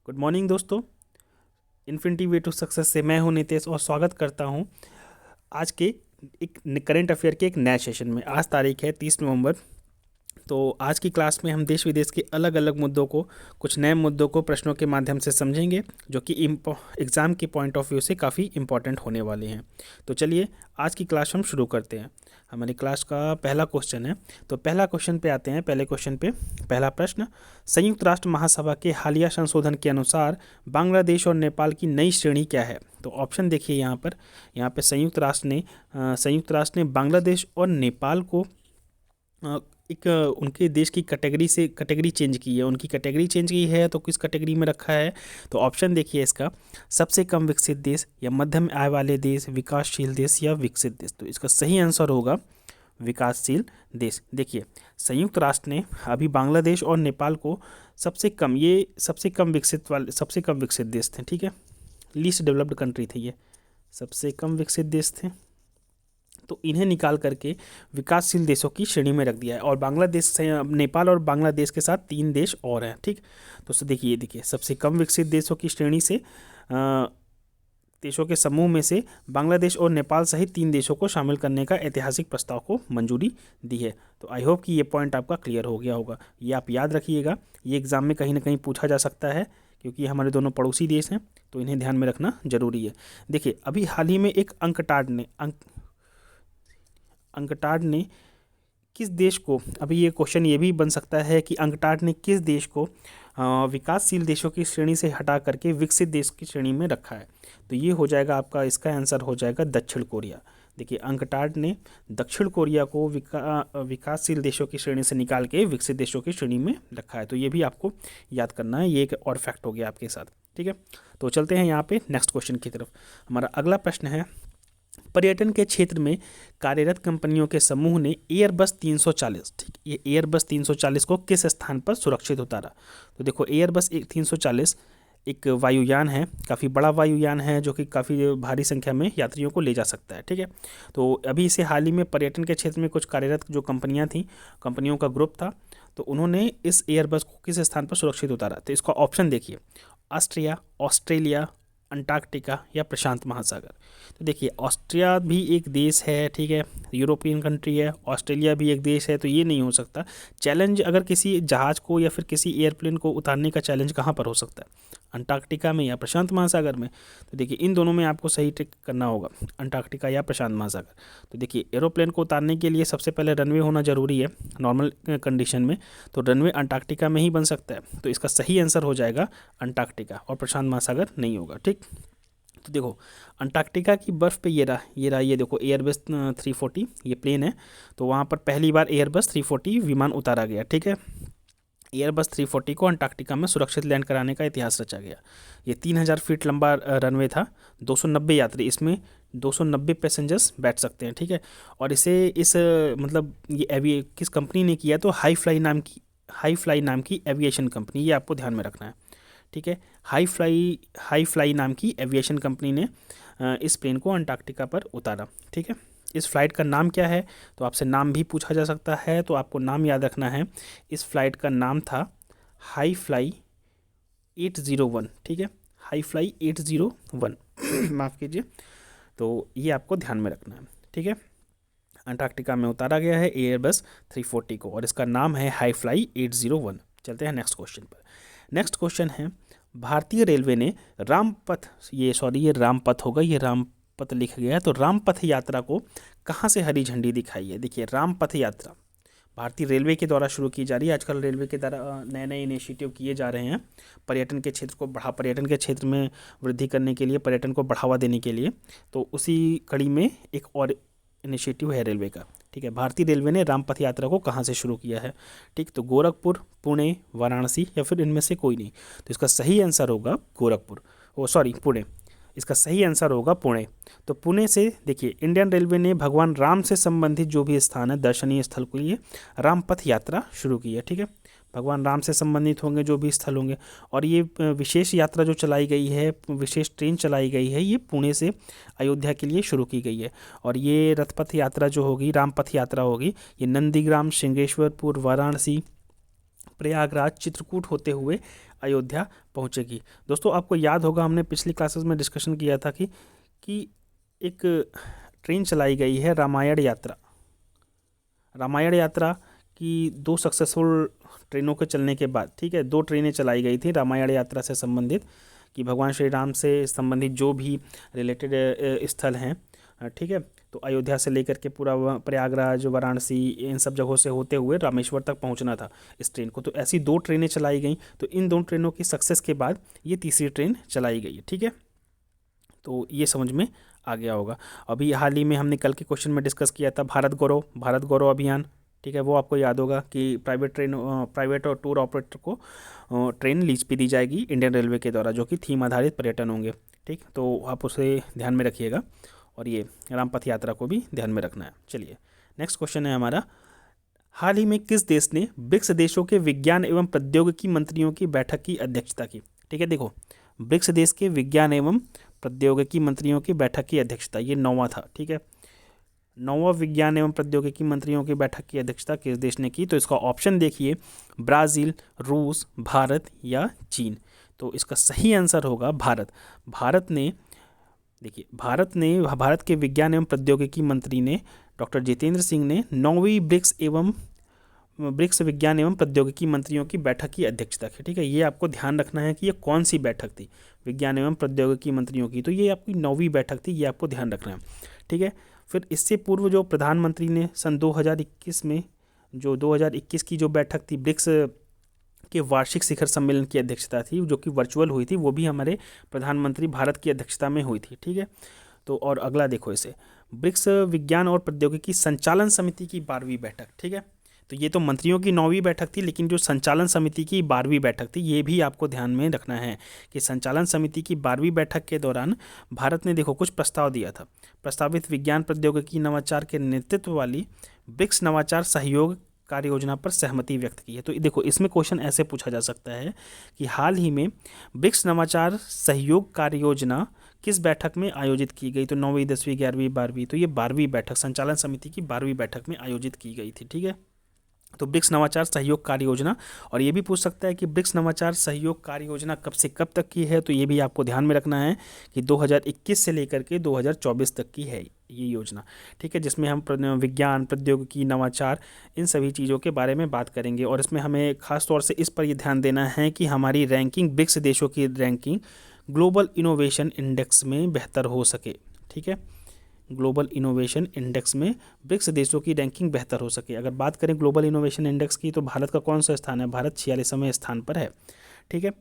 Good morning दोस्तों। Infinity way to success से मैं हूं नितेश और स्वागत करता हूं आज के एक करंट अफेयर के एक नए सेशन में। आज तारीख है 30 नवंबर। तो आज की क्लास में हम देश विदेश के अलग अलग मुद्दों को, कुछ नए मुद्दों को प्रश्नों के माध्यम से समझेंगे, जो कि एग्ज़ाम के पॉइंट ऑफ व्यू से काफ़ी इंपॉर्टेंट होने वाले हैं। तो चलिए आज की क्लास हम शुरू करते हैं। हमारी क्लास का पहला क्वेश्चन है। तो पहला क्वेश्चन पे आते हैं। पहले क्वेश्चन पे पहला प्रश्न, संयुक्त राष्ट्र महासभा के हालिया संशोधन के अनुसार बांग्लादेश और नेपाल की नई श्रेणी क्या है? तो ऑप्शन देखिए यहाँ पे संयुक्त राष्ट्र ने बांग्लादेश और नेपाल को एक उनके देश की कैटेगरी चेंज की है। उनकी कैटेगरी चेंज की है तो किस कैटेगरी में रखा है? तो ऑप्शन देखिए इसका, सबसे कम विकसित देश या मध्यम आय वाले देश, विकासशील देश या विकसित देश। तो इसका सही आंसर होगा विकासशील देश। देखिए संयुक्त राष्ट्र ने अभी बांग्लादेश और नेपाल को सबसे कम विकसित देश थे, ठीक है, लीस्ट डेवलप्ड कंट्री थे, ये सबसे कम विकसित देश थे। तो इन्हें निकाल करके विकासशील देशों की श्रेणी में रख दिया है। और नेपाल और बांग्लादेश के साथ 3 देश और हैं, ठीक। तो देखिए सबसे कम विकसित देशों की श्रेणी से देशों के समूह में से बांग्लादेश और नेपाल सहित 3 देशों को शामिल करने का ऐतिहासिक प्रस्ताव को मंजूरी दी है। तो आई होप कि ये पॉइंट आपका क्लियर हो गया होगा। ये आप याद रखिएगा, ये एग्जाम में कहीं ना कहीं पूछा जा सकता है, क्योंकि हमारे दोनों पड़ोसी देश हैं, तो इन्हें ध्यान में रखना जरूरी है। देखिए अभी हाल ही में एक अंकटाड ने किस देश को, अभी ये क्वेश्चन ये भी बन सकता है कि अंकटाड ने किस देश को विकासशील देशों की श्रेणी से हटा करके विकसित देश की श्रेणी में रखा है? तो ये हो जाएगा आपका, इसका आंसर हो जाएगा दक्षिण कोरिया। देखिए अंकटाड ने दक्षिण कोरिया को विकासशील देशों की श्रेणी से निकाल के विकसित देशों की श्रेणी में रखा है। तो ये भी आपको याद करना है, ये एक और फैक्ट हो गया आपके साथ, ठीक है। तो चलते हैं यहाँ पे नेक्स्ट क्वेश्चन की तरफ। हमारा अगला प्रश्न है, पर्यटन के क्षेत्र में कार्यरत कंपनियों के समूह ने एयरबस 340, ठीक, ये एयरबस 340 को किस स्थान पर सुरक्षित उतारा? तो देखो एयरबस 340 एक वायुयान है, काफ़ी बड़ा वायुयान है, जो कि काफ़ी भारी संख्या में यात्रियों को ले जा सकता है, ठीक है। तो अभी इसे हाल ही में पर्यटन के क्षेत्र में कुछ कार्यरत जो कंपनियां थीं, कंपनियों का ग्रुप था, तो उन्होंने इस एयरबस को किस स्थान पर सुरक्षित उतारा? तो इसका ऑप्शन देखिए, ऑस्ट्रिया, ऑस्ट्रेलिया, अंटार्कटिका या प्रशांत महासागर। तो देखिए ऑस्ट्रिया भी एक देश है, ठीक है, यूरोपियन कंट्री है, ऑस्ट्रेलिया भी एक देश है, तो ये नहीं हो सकता। चैलेंज अगर किसी जहाज़ को या फिर किसी एयरप्लेन को उतारने का चैलेंज कहाँ पर हो सकता है? अंटार्कटिका में या प्रशांत महासागर में? तो देखिए इन दोनों में आपको सही टिक करना होगा, अंटार्कटिका या प्रशांत महासागर। तो देखिए एरोप्लेन को उतारने के लिए सबसे पहले रनवे होना जरूरी है नॉर्मल कंडीशन में, तो रनवे अंटार्कटिका में ही बन सकता है। तो इसका सही आंसर हो जाएगा अंटार्कटिका, और प्रशांत महासागर नहीं होगा, ठीक। तो देखो अंटार्कटिका की बर्फ़ पे ये देखो एयरबस 340 ये प्लेन है। तो वहाँ पर पहली बार एयरबस 340 विमान उतारा गया, ठीक है। एयरबस 340 को अंटार्कटिका में सुरक्षित लैंड कराने का इतिहास रचा गया। ये 3000 फीट लंबा रनवे था, 290 यात्री, इसमें 290 पैसेंजर्स बैठ सकते हैं, ठीक है। और मतलब ये किस कंपनी ने किया? तो हाई फ्लाई नाम की एविएशन कंपनी, ये आपको ध्यान में रखना है, ठीक है। हाई फ्लाई नाम की एविएशन कंपनी ने इस प्लेन को अंटार्कटिका पर उतारा, ठीक है। इस फ्लाइट का नाम क्या है? तो आपसे नाम भी पूछा जा सकता है, तो आपको नाम याद रखना है। इस फ्लाइट का नाम था हाई फ्लाई 801, ठीक है, हाई फ्लाई 801 माफ़ कीजिए। तो ये आपको ध्यान में रखना है, ठीक है। अंटार्कटिका में उतारा गया है एयरबस 340 को, और इसका नाम है हाई फ्लाई 801। चलते हैं नेक्स्ट क्वेश्चन पर। नेक्स्ट क्वेश्चन है, भारतीय रेलवे ने ये रामपथ लिख गया है, तो रामपथ यात्रा को कहाँ से हरी झंडी दिखाई है? देखिए रामपथ यात्रा भारतीय रेलवे के द्वारा शुरू की जा रही है। आजकल रेलवे के द्वारा नए नए इनिशिएटिव किए जा रहे हैं पर्यटन के क्षेत्र में वृद्धि करने के लिए, पर्यटन को बढ़ावा देने के लिए। तो उसी कड़ी में एक और इनिशिएटिव है रेलवे का, ठीक है। भारतीय रेलवे ने रामपथ यात्रा को कहाँ से शुरू किया है? ठीक, तो गोरखपुर, पुणे, वाराणसी या फिर इनमें से कोई नहीं। तो इसका सही आंसर होगा पुणे। इसका सही आंसर होगा पुणे। तो पुणे से देखिए इंडियन रेलवे ने भगवान राम से संबंधित जो भी स्थान है, दर्शनीय स्थल के लिए रामपथ यात्रा शुरू की है, ठीक है। भगवान राम से संबंधित होंगे जो भी स्थल होंगे, और ये विशेष यात्रा जो चलाई गई है, विशेष ट्रेन चलाई गई है, ये पुणे से अयोध्या के लिए शुरू की गई है। और ये रथपथ यात्रा जो होगी, रामपथ यात्रा होगी, ये नंदीग्राम, श्रृंगेश्वरपुर, वाराणसी, प्रयागराज, चित्रकूट होते हुए अयोध्या पहुंचेगी। दोस्तों आपको याद होगा, हमने पिछली क्लासेस में डिस्कशन किया था कि एक ट्रेन चलाई गई है रामायण यात्रा। रामायण यात्रा की 2 सक्सेसफुल ट्रेनों के चलने के बाद, ठीक है, 2 ट्रेनें चलाई गई थी रामायण यात्रा से संबंधित, कि भगवान श्री राम से संबंधित जो भी रिलेटेड स्थल हैं, ठीक है, तो अयोध्या से लेकर के पूरा प्रयागराज, वाराणसी, इन सब जगहों से होते हुए रामेश्वर तक पहुंचना था इस ट्रेन को। तो ऐसी 2 ट्रेनें चलाई गई। तो इन 2 ट्रेनों की सक्सेस के बाद ये तीसरी ट्रेन चलाई गई है, ठीक है। तो ये समझ में आ गया होगा। अभी हाल ही में हमने कल के क्वेश्चन में डिस्कस किया था भारत गौरव अभियान, ठीक है, वो आपको याद होगा कि प्राइवेट और टूर ऑपरेटर को ट्रेन लीज पे दी जाएगी इंडियन रेलवे के द्वारा, जो कि थीम आधारित पर्यटन होंगे, ठीक। तो आप उसे ध्यान में रखिएगा, और ये रामपथ यात्रा को भी ध्यान में रखना है। चलिए नेक्स्ट क्वेश्चन है हमारा, हाल ही में किस देश ने ब्रिक्स देशों के विज्ञान एवं प्रौद्योगिकी मंत्रियों की बैठक की अध्यक्षता की? ठीक है, देखो ब्रिक्स देश के विज्ञान एवं प्रौद्योगिकी मंत्रियों की बैठक की अध्यक्षता, ये 9वां था, ठीक है। 9वां विज्ञान एवं प्रौद्योगिकी मंत्रियों की बैठक की अध्यक्षता किस देश ने की? तो इसका ऑप्शन देखिए, ब्राज़ील, रूस, भारत या चीन। तो इसका सही आंसर होगा भारत। भारत के विज्ञान एवं प्रौद्योगिकी मंत्री ने, डॉक्टर जितेंद्र सिंह ने 9वीं ब्रिक्स विज्ञान एवं प्रौद्योगिकी मंत्रियों की बैठक की अध्यक्षता की, ठीक है। ये आपको ध्यान रखना है कि ये कौन सी बैठक थी विज्ञान एवं प्रौद्योगिकी मंत्रियों की, तो ये आपकी 9वीं बैठक थी, ये आपको ध्यान रखना है, ठीक है। फिर इससे पूर्व जो प्रधानमंत्री ने सन 2021 में, जो 2021 की जो बैठक थी ब्रिक्स के वार्षिक शिखर सम्मेलन की अध्यक्षता थी, जो कि वर्चुअल हुई थी, वो भी हमारे प्रधानमंत्री भारत की अध्यक्षता में हुई थी, ठीक है। तो और अगला देखो इसे, ब्रिक्स विज्ञान और प्रौद्योगिकी संचालन समिति की 12वीं बैठक, ठीक है। तो ये तो मंत्रियों की 9वीं बैठक थी, लेकिन जो संचालन समिति की 12वीं बैठक थी, ये भी आपको ध्यान में रखना है कि संचालन समिति की 12वीं बैठक के दौरान भारत ने देखो कुछ प्रस्ताव दिया था। प्रस्तावित विज्ञान प्रौद्योगिकी नवाचार के नेतृत्व वाली ब्रिक्स नवाचार सहयोग कार्य योजना पर सहमति व्यक्त की है। तो देखो इसमें क्वेश्चन ऐसे पूछा जा सकता है कि हाल ही में ब्रिक्स नवाचार सहयोग कार्य योजना किस बैठक में आयोजित की गई? तो 9वीं, 10वीं, 11वीं, 12वीं, तो ये 12वीं बैठक, संचालन समिति की 12वीं बैठक में आयोजित की गई थी, ठीक है। तो ब्रिक्स नवाचार सहयोग कार्य योजना, और ये भी पूछ सकता है कि ब्रिक्स नवाचार सहयोग कार्य योजना कब से कब तक की है? तो ये भी आपको ध्यान में रखना है कि 2021 से लेकर के 2024 तक की है ये योजना, ठीक है, जिसमें हम विज्ञान, प्रौद्योगिकी, नवाचार, इन सभी चीज़ों के बारे में बात करेंगे। और इसमें हमें खास तौर से इस पर ये ध्यान देना है कि हमारी रैंकिंग, ब्रिक्स देशों की रैंकिंग ग्लोबल इनोवेशन इंडेक्स में बेहतर हो सके, ठीक है। ग्लोबल इनोवेशन इंडेक्स में ब्रिक्स देशों की रैंकिंग बेहतर हो सके। अगर बात करें ग्लोबल इनोवेशन इंडेक्स की, तो भारत का कौन सा स्थान है? भारत 46वें स्थान पर है, ठीक है।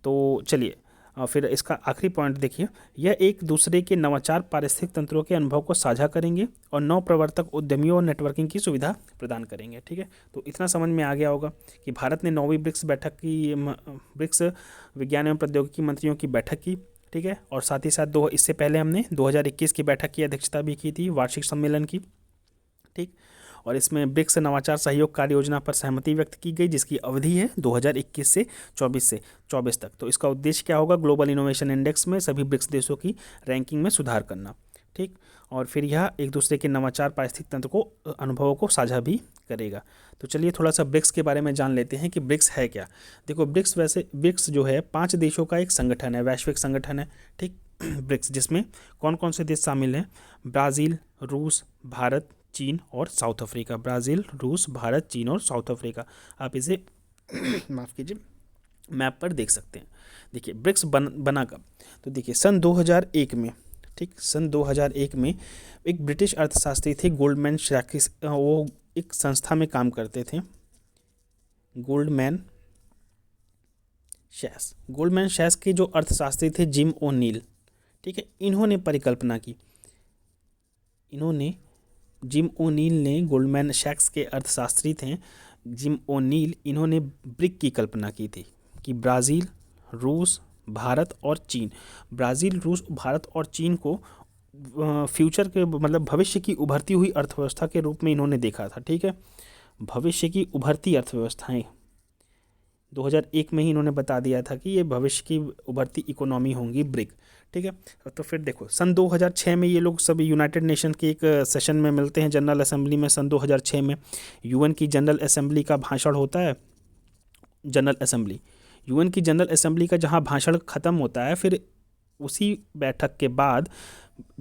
तो चलिए फिर इसका आखिरी पॉइंट देखिए, यह एक दूसरे के नवाचार पारिस्थितिक तंत्रों के अनुभव को साझा करेंगे और नवप्रवर्तक उद्यमियों और नेटवर्किंग की सुविधा प्रदान करेंगे, ठीक है। तो इतना समझ में आ गया होगा कि भारत ने 9वीं ब्रिक्स बैठक की, ब्रिक्स विज्ञान एवं प्रौद्योगिकी मंत्रियों की बैठक की, ठीक है। और साथ ही साथ इससे पहले हमने 2021 की बैठक की अध्यक्षता भी की थी, वार्षिक सम्मेलन की, ठीक। और इसमें ब्रिक्स नवाचार सहयोग कार्य योजना पर सहमति व्यक्त की गई, जिसकी अवधि है 2021 से 24 तक। तो इसका उद्देश्य क्या होगा? ग्लोबल इनोवेशन इंडेक्स में सभी ब्रिक्स देशों की रैंकिंग में सुधार करना, ठीक। और फिर यह एक दूसरे के नवाचार पारिस्थितिक तंत्र को, अनुभवों को साझा भी करेगा। तो चलिए थोड़ा सा ब्रिक्स के बारे में जान लेते हैं कि ब्रिक्स है क्या। देखो ब्रिक्स जो है 5 देशों का एक संगठन है, वैश्विक संगठन है, ठीक। ब्रिक्स जिसमें कौन कौन से देश शामिल हैं? ब्राज़ील, रूस, भारत, चीन और साउथ अफ्रीका। ब्राज़ील, रूस, भारत, चीन और साउथ अफ्रीका। आप इसे माफ़ कीजिए, मैप पर देख सकते हैं। देखिए ब्रिक्स बना कब? तो देखिए सन 2001 में, ठीक, सन 2001 में एक ब्रिटिश अर्थशास्त्री थे गोल्डमैन सैक्स, वो एक संस्था में काम करते थे, गोल्डमैन सैक्स के जो अर्थशास्त्री थे जिम ओ'नील, ठीक है। इन्होंने परिकल्पना की, जिम ओ'नील ने, गोल्डमैन सैक्स के अर्थशास्त्री थे जिम ओ'नील, इन्होंने ब्रिक की कल्पना की थी कि ब्राज़ील, रूस, भारत और चीन, ब्राज़ील, रूस, भारत और चीन को फ्यूचर के, मतलब भविष्य की उभरती हुई अर्थव्यवस्था के रूप में इन्होंने देखा था, ठीक है। भविष्य की उभरती अर्थव्यवस्थाएं 2001 में ही इन्होंने बता दिया था कि ये भविष्य की उभरती इकोनॉमी होंगी ब्रिक, ठीक है। तो फिर देखो सन 2006 में ये लोग सभी यूनाइटेड नेशन के एक सेशन में मिलते हैं, जनरल असेंबली में। सन 2006 में यूएन की जनरल असेंबली का भाषण होता है, जनरल असेंबली, यूएन की जनरल असेंबली का जहाँ भाषण खत्म होता है, फिर उसी बैठक के बाद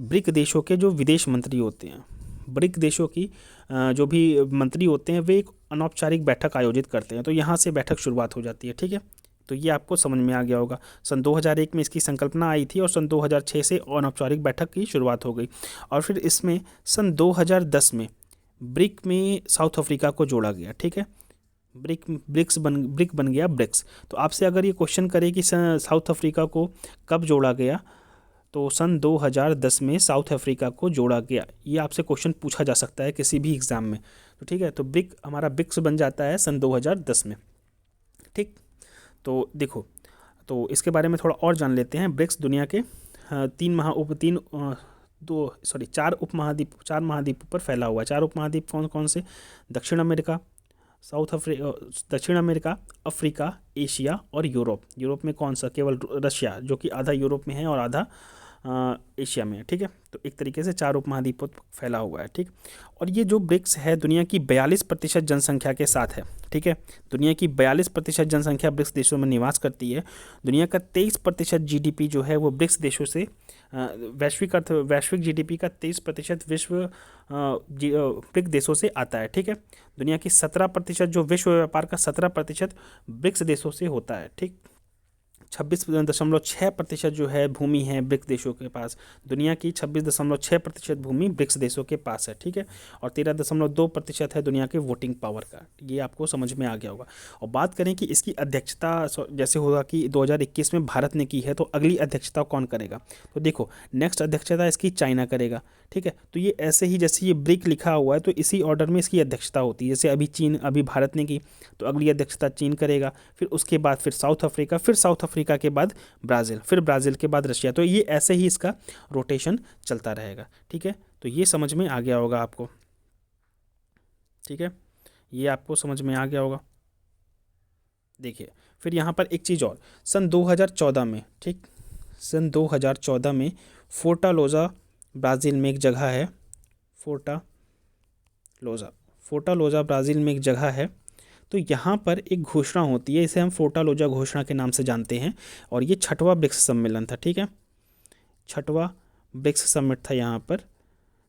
ब्रिक देशों के जो विदेश मंत्री होते हैं, ब्रिक देशों की जो भी मंत्री होते हैं, वे एक अनौपचारिक बैठक आयोजित करते हैं। तो यहाँ से बैठक शुरुआत हो जाती है। ठीक है, तो ये आपको समझ में आ गया होगा। सन 2001 में इसकी संकल्पना आई थी और सन 2006 से अनौपचारिक बैठक की शुरुआत हो गई। और फिर इसमें सन 2010 में ब्रिक में साउथ अफ्रीका को जोड़ा गया। ठीक है, ब्रिक बन गया ब्रिक्स। तो आपसे अगर ये क्वेश्चन करे कि साउथ अफ्रीका को कब जोड़ा गया, तो सन 2010 में साउथ अफ्रीका को जोड़ा गया। ये आपसे क्वेश्चन पूछा जा सकता है किसी भी एग्ज़ाम में। तो ठीक है, तो हमारा ब्रिक्स बन जाता है सन 2010 में। ठीक, तो देखो, तो इसके बारे में थोड़ा और जान लेते हैं। ब्रिक्स दुनिया के चार महाद्वीपों पर फैला हुआ है। 4 उपमहाद्वीप कौन कौन से? दक्षिण अमेरिका, दक्षिण अमेरिका, अफ्रीका, एशिया और यूरोप। यूरोप में कौन सा? केवल रशिया, जो कि आधा यूरोप में है और आधा एशिया में है। ठीक है, तो एक तरीके से 4 उपमहाद्वीपों पर फैला हुआ है। ठीक, और ये जो ब्रिक्स है दुनिया की 42% जनसंख्या के साथ है। ठीक है, दुनिया की 42% जनसंख्या ब्रिक्स देशों में निवास करती है। दुनिया का 23% जीडीपी जो है वो ब्रिक्स देशों से वैश्विक जीडीपी का 23% ब्रिक्स देशों से आता है। ठीक है, दुनिया की 17% जो विश्व व्यापार का 17% ब्रिक्स देशों से होता है। ठीक, 26.6% जो है भूमि है ब्रिक्स देशों के पास। दुनिया की 26.6% भूमि ब्रिक्स देशों के पास है। ठीक है, और 13.2% है दुनिया के वोटिंग पावर का। ये आपको समझ में आ गया होगा। और बात करें कि इसकी अध्यक्षता जैसे होगा कि 2021 में भारत ने की है, तो अगली अध्यक्षता कौन करेगा? तो देखो, नेक्स्ट अध्यक्षता इसकी चाइना करेगा। ठीक है, तो ये ऐसे ही जैसे ये ब्रिक लिखा हुआ है, तो इसी ऑर्डर में इसकी अध्यक्षता होती है। जैसे अभी भारत ने की, तो अगली अध्यक्षता चीन करेगा, फिर उसके बाद फिर साउथ अफ्रीका, फिर साउथ अफ्रीका के बाद ब्राज़ील, फिर ब्राज़ील के बाद रशिया। तो ये ऐसे ही इसका रोटेशन चलता रहेगा। ठीक है, तो ये समझ में आ गया होगा आपको। ठीक है, ये आपको समझ में आ गया होगा। देखिए, फिर यहाँ पर एक चीज़ और, सन 2014 में, ठीक, सन 2014 में फोर्टालोज़ा ब्राज़ील में एक जगह है। फोर्टालोज़ा ब्राज़ील में एक जगह है। तो यहाँ पर एक घोषणा होती है, इसे हम फोर्टालोज़ा घोषणा के नाम से जानते हैं। और ये 6वां ब्रिक्स सम्मेलन था। ठीक है, 6वां ब्रिक्स समिट था यहाँ पर।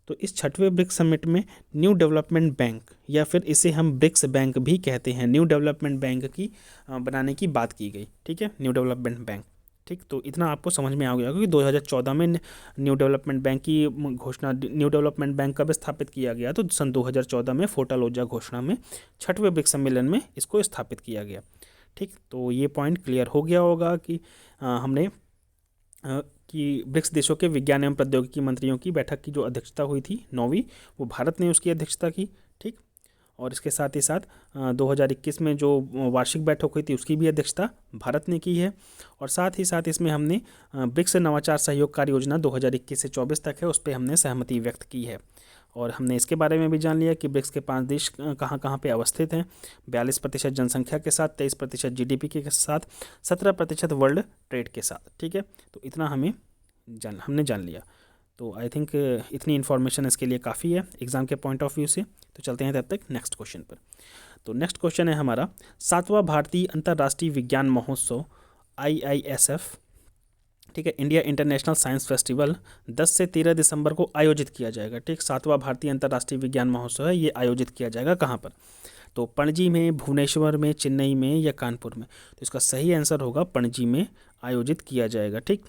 तो इस 6वें ब्रिक्स समिट में न्यू डेवलपमेंट बैंक, या फिर इसे हम ब्रिक्स बैंक भी कहते हैं, न्यू डेवलपमेंट बैंक की बनाने की बात की गई। ठीक है, न्यू डेवलपमेंट बैंक। ठीक, तो इतना आपको समझ में आ गया क्योंकि 2014 में न्यू डेवलपमेंट बैंक की घोषणा, न्यू डेवलपमेंट बैंक कब स्थापित किया गया? तो सन 2014 में फोर्टालोज़ा घोषणा में 6वें ब्रिक्स सम्मेलन में इसको स्थापित किया गया। ठीक, तो ये पॉइंट क्लियर हो गया होगा कि हमने कि ब्रिक्स देशों के विज्ञान एवं प्रौद्योगिकी मंत्रियों की बैठक की जो अध्यक्षता हुई थी 9वीं, वो भारत ने उसकी अध्यक्षता की। ठीक, और इसके साथ ही साथ 2021 में जो वार्षिक बैठक हुई थी उसकी भी अध्यक्षता भारत ने की है। और साथ ही साथ इसमें हमने ब्रिक्स नवाचार सहयोग कार्य योजना 2021 से 24 तक है, उस पर हमने सहमति व्यक्त की है। और हमने इसके बारे में भी जान लिया कि ब्रिक्स के 5 देश कहाँ कहाँ पे अवस्थित हैं। 42% जनसंख्या के साथ, 23% जीडीपी के साथ, 17% वर्ल्ड ट्रेड के साथ। ठीक है, तो इतना हमने जान लिया। तो आई थिंक इतनी इन्फॉर्मेशन इसके लिए काफ़ी है एग्ज़ाम के पॉइंट ऑफ व्यू से। तो चलते हैं तब तक नेक्स्ट क्वेश्चन पर। तो नेक्स्ट क्वेश्चन है हमारा 7वां भारतीय अंतर्राष्ट्रीय विज्ञान महोत्सव IISF, ठीक है, इंडिया इंटरनेशनल साइंस फेस्टिवल 10 से 13 दिसंबर को आयोजित किया जाएगा। ठीक, 7वां भारतीय अंतर्राष्ट्रीय विज्ञान महोत्सव है, ये आयोजित किया जाएगा कहाँ पर? तो पणजी में, भुवनेश्वर में, चेन्नई में या कानपुर में? तो इसका सही आंसर होगा पणजी में आयोजित किया जाएगा। ठीक,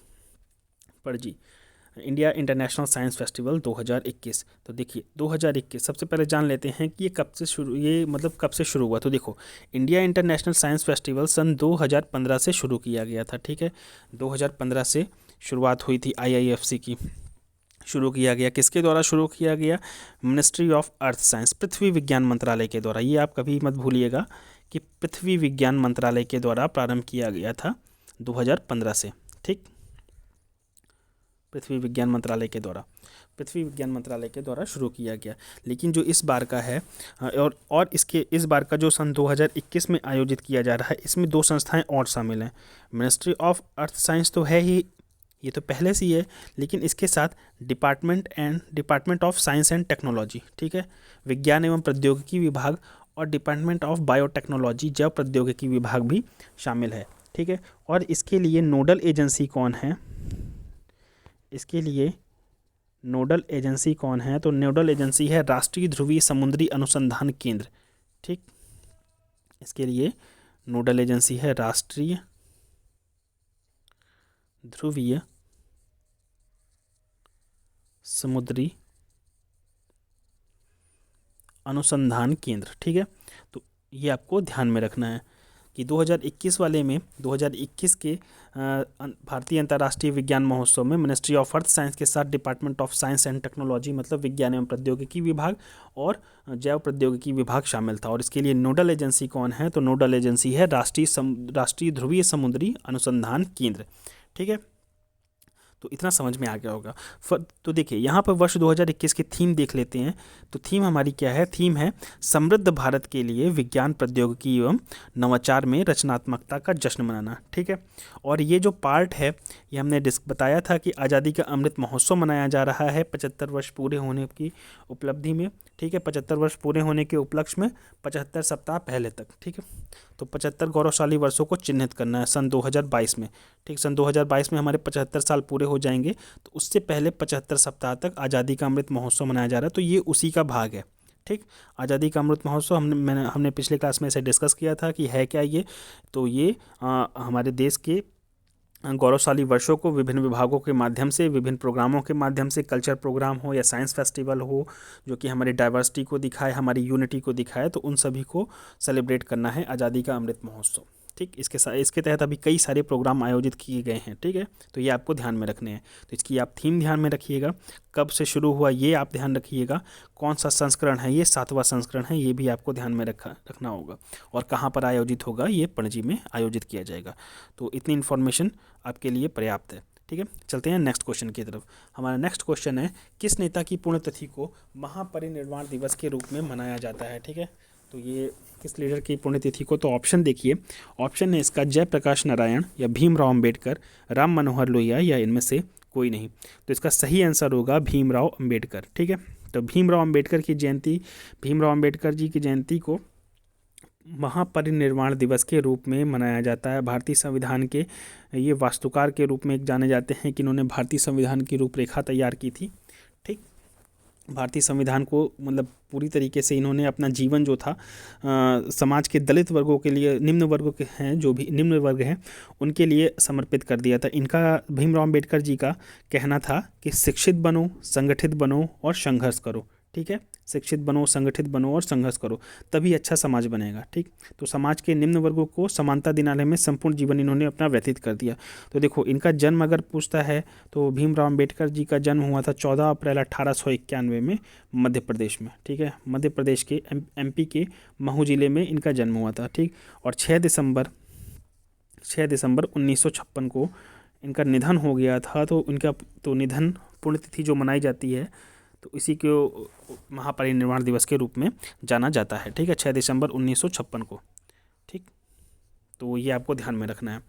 Panaji, India international science festival 2021। तो देखिए 2021 सबसे पहले जान लेते हैं कि ये कब से शुरू हुआ। तो देखो, इंडिया इंटरनेशनल साइंस फेस्टिवल सन 2015 से शुरू किया गया था। ठीक है, 2015 से शुरुआत हुई थी IIFC की, शुरू किया गया। किसके द्वारा शुरू किया गया? मिनिस्ट्री ऑफ अर्थ साइंस, पृथ्वी विज्ञान मंत्रालय के द्वारा। ये आप कभी मत भूलिएगा कि पृथ्वी विज्ञान मंत्रालय के द्वारा प्रारंभ किया गया था 2015 से। ठीक, पृथ्वी विज्ञान मंत्रालय के द्वारा शुरू किया गया। लेकिन जो इस बार का है और इस बार का जो सन 2021 में आयोजित किया जा रहा है, इसमें 2 संस्थाएं और शामिल हैं। मिनिस्ट्री ऑफ अर्थ साइंस तो है ही, ये तो पहले से ही है, लेकिन इसके साथ department of science and technology, ठीक है, विज्ञान एवं प्रौद्योगिकी विभाग, और डिपार्टमेंट ऑफ बायोटेक्नोलॉजी, जैव प्रौद्योगिकी विभाग भी शामिल है। ठीक है। और इसके लिए नोडल एजेंसी कौन है, इसके लिए नोडल एजेंसी कौन है, तो नोडल एजेंसी है राष्ट्रीय ध्रुवीय समुद्री अनुसंधान केंद्र। ठीक, इसके लिए नोडल एजेंसी है राष्ट्रीय ध्रुवीय समुद्री अनुसंधान केंद्र। ठीक है, तो ये आपको ध्यान में रखना है कि 2021 वाले में 2021 के भारतीय अंतर्राष्ट्रीय विज्ञान महोत्सव में मिनिस्ट्री ऑफ अर्थ साइंस के साथ department of science and technology मतलब विज्ञान एवं प्रौद्योगिकी विभाग और जैव प्रौद्योगिकी विभाग शामिल था। और इसके लिए नोडल एजेंसी कौन है, तो नोडल एजेंसी है राष्ट्रीय ध्रुवीय समुद्री अनुसंधान केंद्र। ठीक है, तो इतना समझ में आ गया होगा। तो देखिए यहाँ पर वर्ष 2021 की थीम देख लेते हैं। तो थीम हमारी क्या है, थीम है समृद्ध भारत के लिए विज्ञान प्रौद्योगिकी एवं नवाचार में रचनात्मकता का जश्न मनाना। ठीक है, और ये जो पार्ट है ये हमने बताया था कि आज़ादी का अमृत महोत्सव मनाया जा रहा है 75 वर्ष पूरे होने की उपलब्धि में। ठीक है, 75 वर्ष पूरे होने के उपलक्ष्य में 75 सप्ताह पहले तक। ठीक है, तो 75 गौरवशाली वर्षों को चिन्हित करना है सन 2022 में। ठीक, सन 2022 में हमारे 75 साल पूरे हो जाएंगे, तो उससे पहले 75 सप्ताह तक आज़ादी का अमृत महोत्सव मनाया जा रहा है। तो ये उसी का भाग है। ठीक, आज़ादी का अमृत महोत्सव हमने पिछले क्लास में इसे डिस्कस किया था कि है क्या ये, तो ये हमारे देश के गौरवशाली वर्षों को विभिन्न विभागों के माध्यम से, विभिन्न प्रोग्रामों के माध्यम से, कल्चर प्रोग्राम हो या साइंस फेस्टिवल हो जो कि हमारी डाइवर्सिटी को दिखाए, हमारी यूनिटी को दिखाए, तो उन सभी को सेलिब्रेट करना है आज़ादी का अमृत महोत्सव। ठीक, इसके तहत अभी कई सारे प्रोग्राम आयोजित किए गए हैं। ठीक है, तो ये आपको ध्यान में रखने हैं। तो इसकी आप थीम ध्यान में रखिएगा, कब से शुरू हुआ ये आप ध्यान रखिएगा, कौन सा संस्करण है, ये 7वां संस्करण है, ये भी आपको ध्यान में रखना होगा, और कहाँ पर आयोजित होगा, ये पणजी में आयोजित किया जाएगा। तो इतनी इन्फॉर्मेशन आपके लिए पर्याप्त है। ठीक है, चलते हैं नेक्स्ट क्वेश्चन की तरफ। हमारा नेक्स्ट क्वेश्चन है किस नेता की पुण्यतिथि को महापरिनिर्वाण दिवस के रूप में मनाया जाता है। ठीक है, तो ये किस लीडर की पुण्यतिथि को, तो ऑप्शन देखिए, ऑप्शन है इसका जयप्रकाश नारायण या भीमराव अंबेडकर, राम मनोहर लोहिया या इनमें से कोई नहीं। तो इसका सही आंसर होगा भीमराव अंबेडकर। ठीक है, तो भीमराव अंबेडकर जी की जयंती को महापरिनिर्वाण दिवस के रूप में मनाया जाता है। भारतीय संविधान के ये वास्तुकार के रूप में जाने जाते हैं कि इन्होंने भारतीय संविधान की रूपरेखा तैयार की थी। ठीक, भारतीय संविधान को मतलब पूरी तरीके से इन्होंने अपना जीवन जो था समाज के दलित वर्गों के लिए, निम्न वर्गों के हैं जो भी निम्न वर्ग हैं उनके लिए समर्पित कर दिया था। इनका भीमराव अंबेडकर जी का कहना था कि शिक्षित बनो, संगठित बनो और संघर्ष करो। ठीक है, शिक्षित बनो, संगठित बनो और संघर्ष करो, तभी अच्छा समाज बनेगा। ठीक, तो समाज के निम्न वर्गों को समानता दिलाने में संपूर्ण जीवन इन्होंने अपना व्यतीत कर दिया। तो देखो इनका जन्म अगर पूछता है तो भीमराव अंबेडकर जी का जन्म हुआ था 14 अप्रैल 1891 में मध्य प्रदेश में। ठीक है, मध्य प्रदेश के MP के महू जिले में इनका जन्म हुआ था। ठीक, और 6 दिसंबर 1956 को इनका निधन हो गया था। तो इनका तो निधन पुण्यतिथि जो मनाई जाती है तो इसी को महापरिनिर्वाण दिवस के रूप में जाना जाता है। ठीक है, 6 दिसंबर 1956 को। ठीक, तो ये आपको ध्यान में रखना है,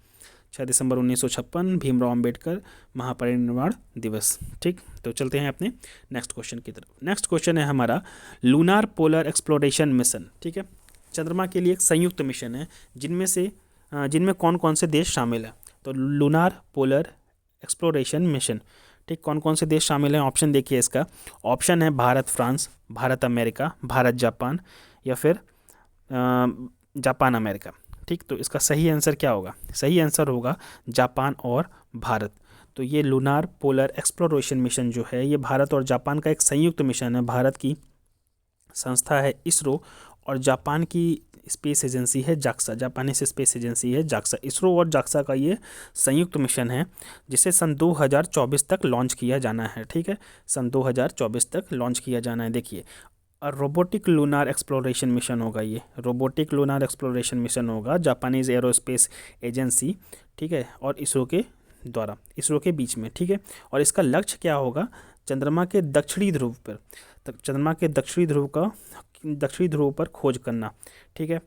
6 दिसंबर 1956 भीमराव अंबेडकर महापरिनिर्वाण दिवस। ठीक, तो चलते हैं अपने नेक्स्ट क्वेश्चन की तरफ। नेक्स्ट क्वेश्चन है हमारा लूनार पोलर एक्सप्लोरेशन मिशन। ठीक है, चंद्रमा के लिए एक संयुक्त मिशन है जिनमें कौन कौन से देश शामिल हैं। तो लूनार पोलर एक्सप्लोरेशन मिशन, ठीक, कौन कौन से देश शामिल हैं, ऑप्शन देखिए इसका। ऑप्शन है Bharat France, Bharat America, Bharat Japan या फिर जापान अमेरिका। ठीक, तो इसका सही आंसर क्या होगा, सही आंसर होगा जापान और भारत। तो ये लूनार पोलर एक्सप्लोरेशन मिशन जो है ये भारत और जापान का एक संयुक्त मिशन है। भारत की संस्था है इसरो और जापान की स्पेस एजेंसी है जाक्सा, जापानी से स्पेस एजेंसी है जाक्सा। इसरो और जाक्सा का ये संयुक्त मिशन है जिसे सन 2024 तक लॉन्च किया जाना है। ठीक है, सन 2024 तक लॉन्च किया जाना है। देखिए रोबोटिक लूनार एक्सप्लोरेशन मिशन होगा, ये रोबोटिक लूनार एक्सप्लोरेशन मिशन होगा जापानीज एरोस्पेस एजेंसी। ठीक है, और इसरो के द्वारा, इसरो के बीच में। ठीक है, और इसका लक्ष्य क्या होगा, चंद्रमा के दक्षिणी ध्रुव पर, चंद्रमा के दक्षिणी ध्रुव पर खोज करना। ठीक है,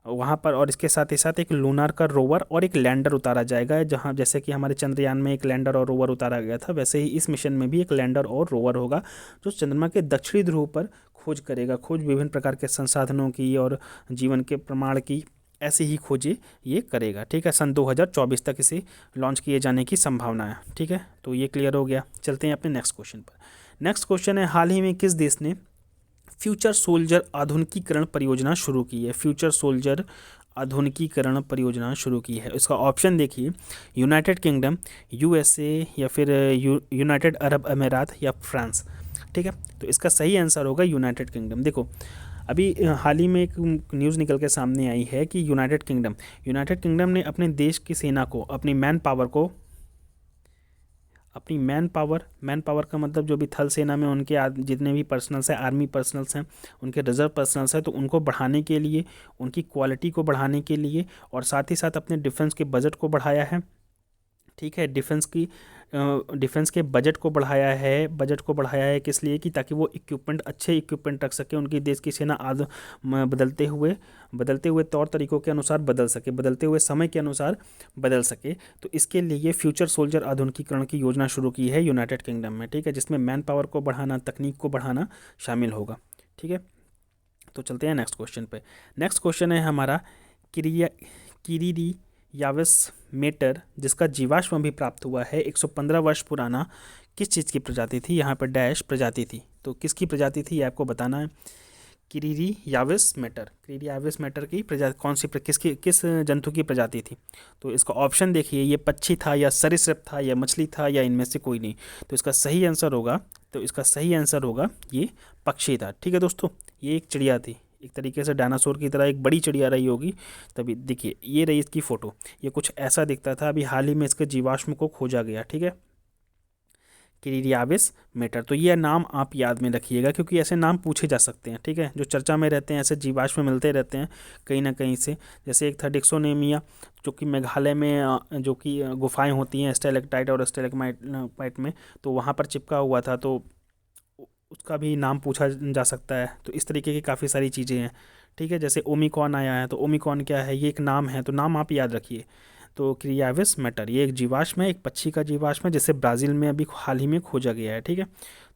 वहाँ पर, और इसके साथ ही साथ एक लूनार का रोवर और एक लैंडर उतारा जाएगा। जहाँ जैसे कि हमारे चंद्रयान में एक लैंडर और रोवर उतारा गया था, वैसे ही इस मिशन में भी एक लैंडर और रोवर होगा जो चंद्रमा के दक्षिणी ध्रुव पर खोज करेगा। खोज विभिन्न प्रकार के संसाधनों की और जीवन के प्रमाण की ऐसे ही खोजें ये करेगा, ठीक है। सन 2024 तक इसे लॉन्च किए जाने की संभावना है, ठीक है। तो ये क्लियर हो गया। चलते हैं अपने नेक्स्ट क्वेश्चन पर। नेक्स्ट क्वेश्चन है, हाल ही में किस देश ने फ्यूचर सोल्जर आधुनिकीकरण परियोजना शुरू की है? फ्यूचर सोल्जर आधुनिकीकरण परियोजना शुरू की है। इसका ऑप्शन देखिए, यूनाइटेड किंगडम, यूएसए, या फिर यूनाइटेड अरब अमीरात, या फ्रांस, ठीक है। तो इसका सही आंसर होगा यूनाइटेड किंगडम। देखो, अभी हाल ही में एक न्यूज़ निकल के सामने आई है कि यूनाइटेड किंगडम ने अपने देश की सेना को, अपनी मैन पावर का मतलब जो भी थल सेना में उनके जितने भी पर्सनल्स हैं, आर्मी पर्सनल्स हैं, उनके रिजर्व पर्सनल्स हैं, तो उनको बढ़ाने के लिए, उनकी क्वालिटी को बढ़ाने के लिए, और साथ ही साथ अपने डिफेंस के बजट को बढ़ाया है, ठीक है। डिफेंस के बजट को बढ़ाया है किस लिए? कि ताकि वो अच्छे इक्विपमेंट रख सके, उनकी देश की सेना बदलते हुए तौर तरीकों के अनुसार बदल सके, बदलते हुए समय के अनुसार बदल सके। तो इसके लिए ये फ्यूचर सोल्जर आधुनिकीकरण की योजना शुरू की है यूनाइटेड किंगडम में, ठीक है, जिसमें मैन पावर को बढ़ाना, तकनीक को बढ़ाना शामिल होगा, ठीक है। तो चलते हैं नेक्स्ट क्वेश्चन पे। नेक्स्ट क्वेश्चन है हमारा, किरीरी याविस मेटर, जिसका जीवाश्म भी प्राप्त हुआ है, 115 वर्ष पुराना, किस चीज़ की प्रजाति थी? यहाँ पर डैश प्रजाति थी, तो किसकी प्रजाति थी ये आपको बताना है। किरीरी याविस मेटर की प्रजाति कौन सी किस जंतु की प्रजाति थी? तो इसका ऑप्शन देखिए, ये पक्षी था, या सरीसृप था, या मछली था, या इनमें से कोई नहीं। तो इसका सही आंसर होगा ये पक्षी था, ठीक है दोस्तों। ये एक चिड़िया थी, एक तरीके से डायनासोर की तरह एक बड़ी चिड़िया रही होगी। तभी देखिए, ये रही इसकी फ़ोटो, ये कुछ ऐसा दिखता था। अभी हाल ही में इसके जीवाश्म को खोजा गया, ठीक है, किरीरियाविस मेटर। तो ये नाम आप याद में रखिएगा, क्योंकि ऐसे नाम पूछे जा सकते हैं, ठीक है, जो चर्चा में रहते हैं, ऐसे जीवाश्म मिलते रहते हैं कहीं ना कहीं से। जैसे एक था डिक्सोनेमिया, जो कि मेघालय में जो कि गुफाएं होती हैं स्टेलेक्टाइट और स्टेलेग्माइट में, तो वहाँ पर चिपका हुआ था, तो उसका भी नाम पूछा जा सकता है। तो इस तरीके की काफ़ी सारी चीज़ें हैं, ठीक है। जैसे ओमिकॉन आया है, तो ओमिकॉन क्या है? ये एक नाम है, तो नाम आप याद रखिए। तो क्रियाविस मेटर ये एक जीवाश्म है, एक पक्षी का जीवाश्म है, जिसे ब्राज़ील में अभी हाल ही में खोजा गया है, ठीक है।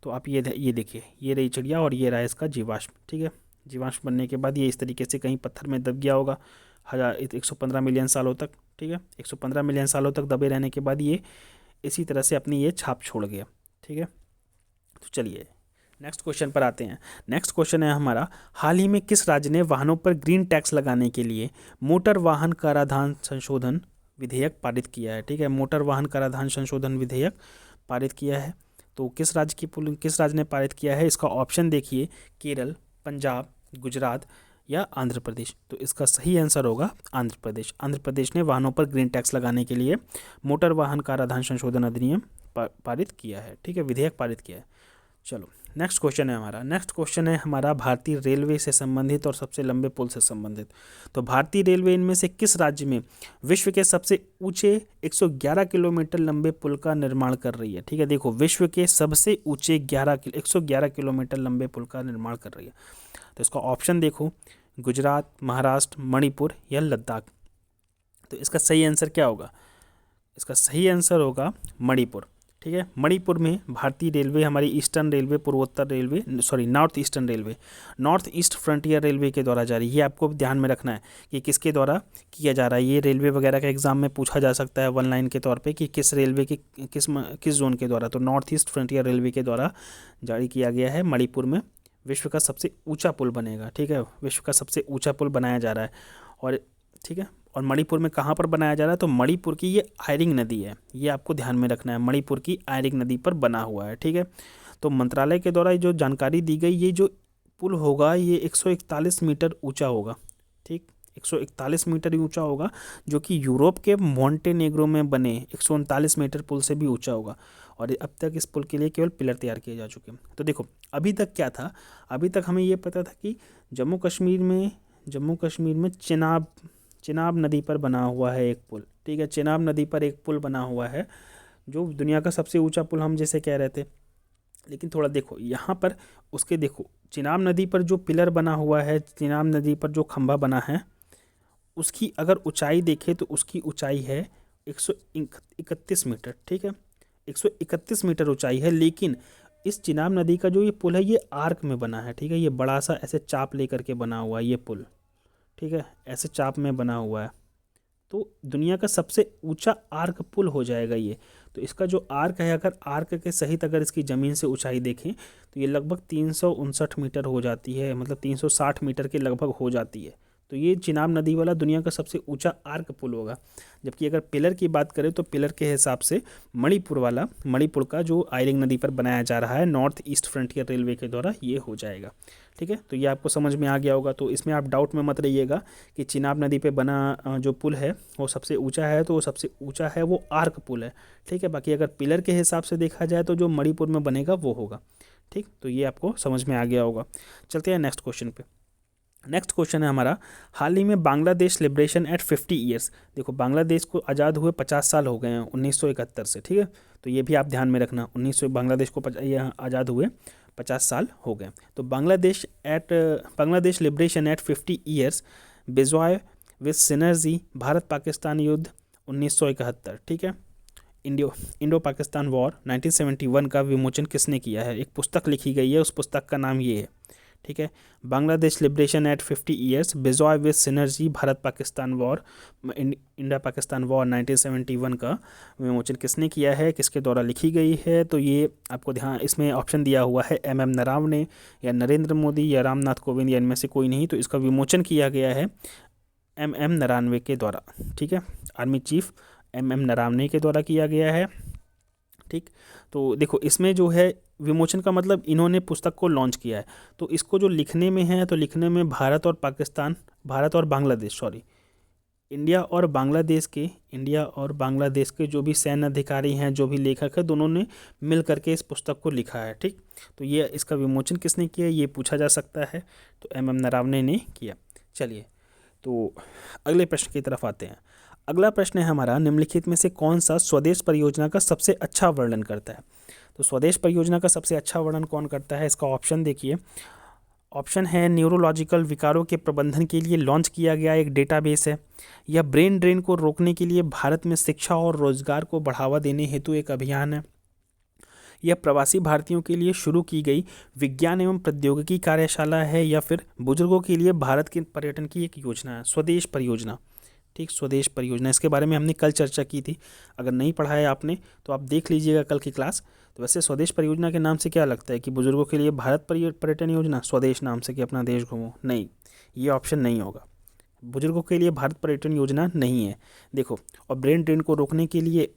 तो आप ये देखिए, ये रही चिड़िया और ये रहा इसका जीवाश्म, ठीक है। जीवाश्म बनने के बाद ये इस तरीके से कहीं पत्थर में दब गया होगा 115 मिलियन सालों तक, ठीक है। 115 मिलियन सालों तक दबे रहने के बाद ये इसी तरह से अपनी ये छाप छोड़ गया, ठीक है। तो चलिए नेक्स्ट क्वेश्चन पर आते हैं। नेक्स्ट क्वेश्चन है हमारा, हाल ही में किस राज्य ने वाहनों पर ग्रीन टैक्स लगाने के लिए मोटर वाहन कराधान संशोधन विधेयक पारित किया है? ठीक है, मोटर वाहन कराधान संशोधन विधेयक पारित किया है। तो किस राज्य ने पारित किया है? इसका ऑप्शन देखिए, केरल, पंजाब, गुजरात, या आंध्र प्रदेश। तो इसका सही आंसर होगा आंध्र प्रदेश। आंध्र प्रदेश ने वाहनों पर ग्रीन टैक्स लगाने के लिए मोटर वाहन कराधान संशोधन अधिनियम पारित किया है, ठीक है, विधेयक पारित किया है। चलो नेक्स्ट क्वेश्चन है हमारा भारतीय रेलवे से संबंधित और सबसे लंबे पुल से संबंधित। तो भारतीय रेलवे इनमें से किस राज्य में विश्व के सबसे ऊंचे 111 किलोमीटर लंबे पुल का निर्माण कर रही है? ठीक है, देखो, विश्व के सबसे ऊंचे 111 किलोमीटर लंबे पुल का निर्माण कर रही है। तो इसका ऑप्शन देखो, गुजरात, महाराष्ट्र, मणिपुर, या लद्दाख। तो इसका सही आंसर क्या होगा? इसका सही आंसर होगा मणिपुर, ठीक है। मणिपुर में भारतीय रेलवे, हमारी eastern railway, north east frontier railway के द्वारा जारी। ये आपको ध्यान में रखना है कि किसके द्वारा किया जा रहा है। ये रेलवे वगैरह का एग्जाम में पूछा जा सकता है वन लाइन के तौर पे कि किस रेलवे की किस जोन के द्वारा। तो नॉर्थ ईस्ट फ्रंटियर रेलवे के द्वारा जारी किया गया है। मणिपुर में विश्व का सबसे ऊँचा पुल बनेगा, ठीक है, विश्व का सबसे ऊँचा पुल बनाया जा रहा है। और ठीक है, और मणिपुर में कहाँ पर बनाया जा रहा है? तो मणिपुर की ये आयरिंग नदी है, ये आपको ध्यान में रखना है, मणिपुर की आयरिंग नदी पर बना हुआ है, ठीक है। तो मंत्रालय के द्वारा जो जानकारी दी गई, ये जो पुल होगा ये 141 मीटर ऊंचा होगा, ठीक, 141 मीटर ऊंचा होगा, जो कि यूरोप के मॉन्टेनेग्रो में बने 139 मीटर पुल से भी ऊंचा होगा। और अब तक इस पुल के लिए केवल पिलर तैयार किए जा चुके हैं। तो देखो, अभी तक क्या था, अभी तक हमें ये पता था कि जम्मू कश्मीर में चिनाब नदी पर बना हुआ है एक पुल, ठीक है, चिनाब नदी पर एक पुल बना हुआ है, जो दुनिया का सबसे ऊंचा पुल हम जैसे कह रहे थे। लेकिन थोड़ा देखो यहाँ पर, उसके देखो, चिनाब नदी पर जो पिलर बना हुआ है, चिनाब नदी पर जो खंभा बना है, उसकी अगर ऊंचाई देखें तो उसकी ऊंचाई है 131 मीटर, ठीक है, 131 मीटर ऊंचाई है। लेकिन इस चिनाब नदी का जो ये पुल है, ये आर्क में बना है, ठीक है, ये बड़ा सा ऐसे चाप लेकर के बना हुआ है ये पुल, ठीक है, ऐसे चाप में बना हुआ है। तो दुनिया का सबसे ऊंचा आर्क पुल हो जाएगा ये। तो इसका जो आर्क है, अगर आर्क के सहित अगर इसकी ज़मीन से ऊंचाई देखें तो ये लगभग 359 मीटर हो जाती है, मतलब 360 मीटर के लगभग हो जाती है। तो ये चिनाब नदी वाला दुनिया का सबसे ऊंचा आर्क पुल होगा। जबकि अगर पिलर की बात करें तो पिलर के हिसाब से मणिपुर का जो आइलिंग नदी पर बनाया जा रहा है नॉर्थ ईस्ट फ्रंटियर रेलवे के द्वारा, ये हो जाएगा। ठीक है, तो ये आपको समझ में आ गया होगा। तो इसमें आप डाउट में मत रहिएगा कि चिनाब नदी पे बना जो पुल है वो सबसे ऊंचा है, तो वो सबसे ऊंचा है वो आर्क पुल है। ठीक है, बाकी अगर पिलर के हिसाब से देखा जाए तो जो मणिपुर में बनेगा वो होगा। ठीक, तो ये आपको समझ में आ गया होगा। चलते हैं नेक्स्ट क्वेश्चन पे। नेक्स्ट क्वेश्चन है हमारा, हाल ही में बांग्लादेश लिबरेशन एट 50 ईयर्स। देखो, बांग्लादेश को आज़ाद हुए 50 साल हो गए हैं 1971 से। ठीक है, तो ये भी आप ध्यान में रखना, बांग्लादेश को आज़ाद हुए 50 साल हो गए। तो Bangladesh liberation at 50 years, Bejoy with synergy, Bharat Pakistan युद्ध 1971। ठीक है, इंडो पाकिस्तान वॉर 1971 का विमोचन किसने किया है? एक पुस्तक लिखी गई है, उस पुस्तक का नाम ये है। ठीक है, Bangladesh liberation at 50 years, Bejoy with synergy, Bharat Pakistan war, Indo Pakistan war 1971 का विमोचन किसने किया है, किसके द्वारा लिखी गई है? तो ये आपको ध्यान, इसमें ऑप्शन दिया हुआ है एम नरावने या नरेंद्र मोदी या रामनाथ कोविंद या इनमें से कोई नहीं। तो इसका विमोचन किया गया है एम नरावने के द्वारा। ठीक है, आर्मी चीफ एम नरावने के द्वारा किया गया है। ठीक, तो देखो इसमें जो है विमोचन का मतलब इन्होंने पुस्तक को लॉन्च किया है। तो इसको जो लिखने में है, तो लिखने में भारत और इंडिया और बांग्लादेश के जो भी सैन्य अधिकारी हैं, जो भी लेखक है, दोनों ने मिल करके इस पुस्तक को लिखा है। ठीक, तो ये इसका विमोचन किसने किया, ये पूछा जा सकता है। तो एम नरावने ने किया। चलिए, तो अगले प्रश्न की तरफ आते हैं। अगला प्रश्न है हमारा, निम्नलिखित में से कौन सा स्वदेश परियोजना का सबसे अच्छा वर्णन करता है? तो स्वदेश परियोजना का सबसे अच्छा वर्णन कौन करता है? इसका ऑप्शन देखिए। ऑप्शन है, न्यूरोलॉजिकल विकारों के प्रबंधन के लिए लॉन्च किया गया एक डेटाबेस है, या ब्रेन ड्रेन को रोकने के लिए भारत में शिक्षा और रोजगार को बढ़ावा देने हेतु एक अभियान है, यह प्रवासी भारतीयों के लिए शुरू की गई विज्ञान एवं प्रौद्योगिकी कार्यशाला है, या फिर बुजुर्गों के लिए भारत के पर्यटन की एक योजना है। स्वदेश परियोजना। ठीक, स्वदेश परियोजना, इसके बारे में हमने कल चर्चा की थी। अगर नहीं पढ़ा है आपने तो आप देख लीजिएगा कल की क्लास। तो वैसे स्वदेश परियोजना के नाम से क्या लगता है कि बुजुर्गों के लिए भारत पर्यटन योजना, स्वदेश नाम से कि अपना देश घूमो? नहीं, ये ऑप्शन नहीं होगा। बुजुर्गों के लिए भारत पर्यटन योजना नहीं है। देखो, और ब्रेन ड्रेन को रोकने के लिए